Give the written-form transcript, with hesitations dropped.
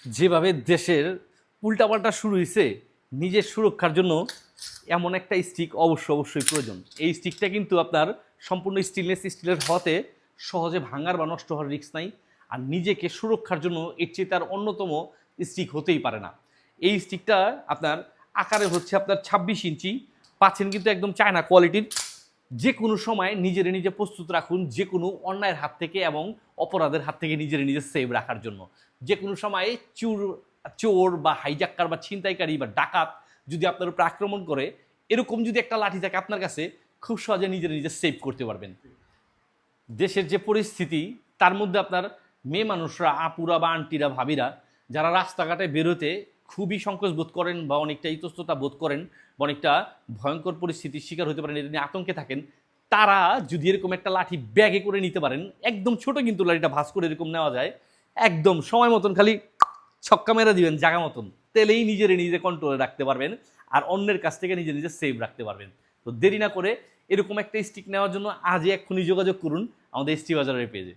যেভাবে দেশের উল্টাপাল্টা শুরু হয়েছে, নিজের সুরক্ষার জন্য এমন একটা স্টিক অবশ্যই প্রয়োজন। এই স্টিকটা কিন্তু আপনার সম্পূর্ণ স্টেনলেস স্টিলের হতে সহজে ভাঙার বা নষ্ট হওয়ার রিস্ক নাই। আর নিজেকে সুরক্ষার জন্য এর চেয়ে তার অন্যতম স্টিক হতেই পারে না। এই স্টিকটা আপনার আকারে হচ্ছে আপনার 26 ইঞ্চি, পাচ্ছেন কিন্তু একদম চায়না কোয়ালিটির। যে কোনো সময় নিজে প্রস্তুত রাখুন যে কোনো অন্যায়ের হাত থেকে এবং অপরাধের হাত থেকে নিজে সেভ রাখার জন্য। যে কোনো সময় চোর বা হাইজাক্কার বা ছিনতাইকারী বা ডাকাত যদি আপনার উপর আক্রমণ করে, এরকম যদি একটা লাঠি থাকে আপনার কাছে, খুব সহজে নিজে সেভ করতে পারবেন। দেশের যে পরিস্থিতি, তার মধ্যে আপনার মেয়ে মানুষরা, আপুরা বা আন্টিরা, ভাবিরা যারা রাস্তাঘাটে বেরোতে খুবই সংকোচ বোধ করেন বা অনেকটা ইতস্ততা বোধ করেন বা অনেকটা ভয়ঙ্কর পরিস্থিতির শিকার হতে পারেন, এটা নিয়ে আতঙ্কে থাকেন, তারা যদি এরকম একটা লাঠি ব্যাগে করে নিতে পারেন, একদম ছোট কিন্তু লাঠিটা ভাঁজ করে এরকম নেওয়া যায়, একদম সময় মতন খালি ছক্কা মেরে দিবেন জায়গা মতন, তেলেই নিজে কন্ট্রোলে রাখতে পারবেন আর অন্যের কাছ থেকে নিজে সেভ রাখতে পারবেন। তো দেরি না করে এরকম একটা স্টিক নেওয়ার জন্য আজই এক্ষুনি যোগাযোগ করুন আমাদের এসটি বাজারের পেজে।